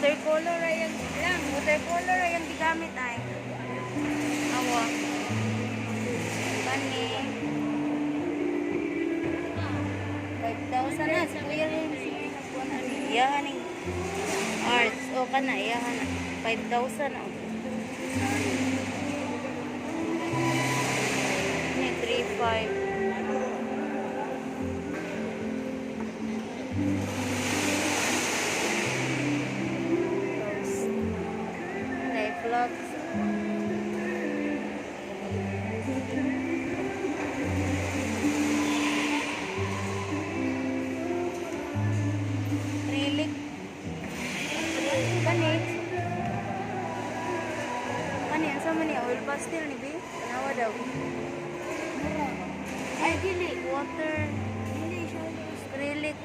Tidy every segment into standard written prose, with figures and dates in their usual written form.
Watercolor ay lang. Watercolor ay ang gigamit ay. Awa. Kani. 5,000 na. Si Kuya rin. Iyahan ng arts. O ka na. Iyahan na. 5,000 na. Ini 3,500. Vlogs. Acrylic. Kani ang sama niya oil pastel ni Bi. Tanawa daw. Ay dili water. Dili siya acrylic.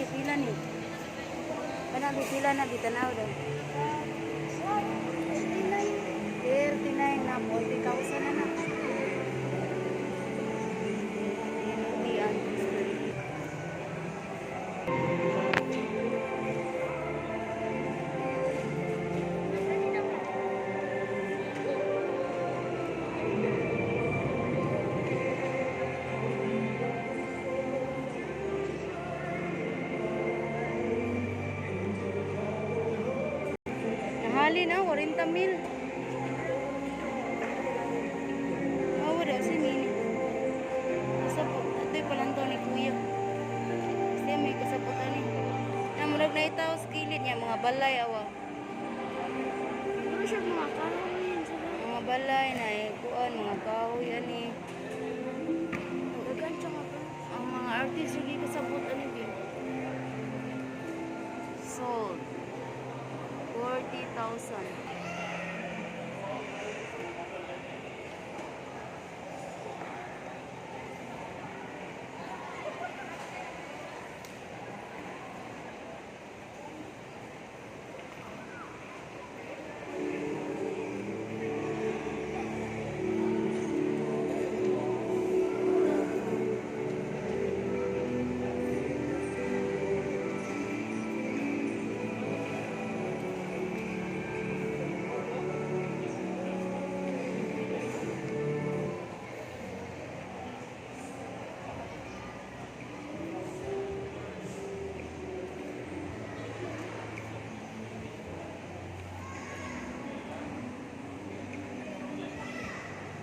Pila ni. Kana pila na bitanaw daw. 39 na 40,000 na na. Diyan. Hali na, 40,000. Mawala si Nini. Kasapot. Ito'y palanto ni Kuya. Kasi may kasapotan ni. Namurag na itaw sa kilid niya, mga balay awa. Ano siya mga kahoy? Mga balay na kuan, mga kahoy ani. Nagagancha nga ba? Ang mga artist hindi kasapotan ni Bill. Sold. 40,000.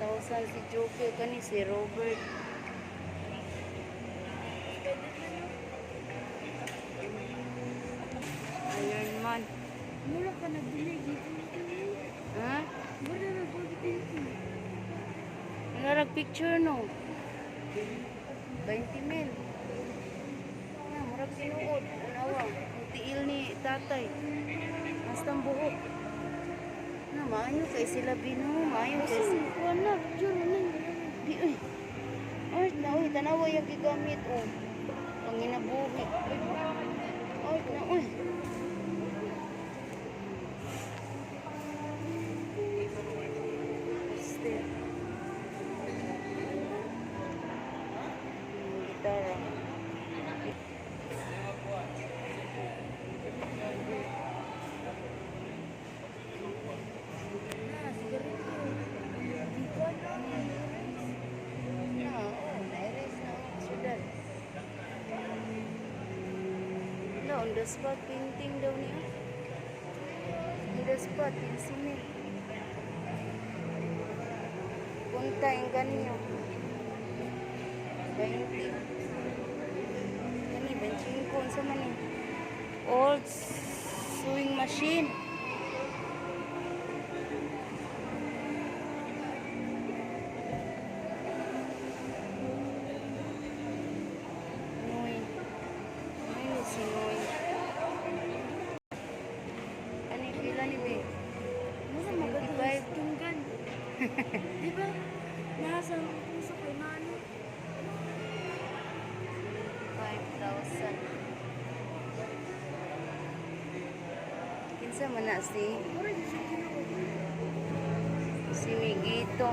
Tausan si Joker kani si Robert. Iron Man. Mura ka nagbili dito. Ha? Mura na nagbili dito. Nangarag picture no. 20 mil. Murag sinuod. Unawa. Ang tiil ni tatay. Hasta ang buhok. Na, maayo kay sila Bino. Maayo kay sila. Wala. Diyan na. Di, uy. Art na, uy. Tanawa yung gigamit, oh. Panginabuhi. Art na, uy. Still. Gitara. the spot painting daw niya. On the spot, pinsinin. Punta yung ganyo. 20. Kani, 25. Unsa man eh. Old sewing machine. Noy. Noy ni si Noy. Kani, pila ni Be? Masa maganda 75. tunggan. Di ba? Nasa puso ko na ano. 5,000. Kinsa man na si Mura di siya kinuha. Migito.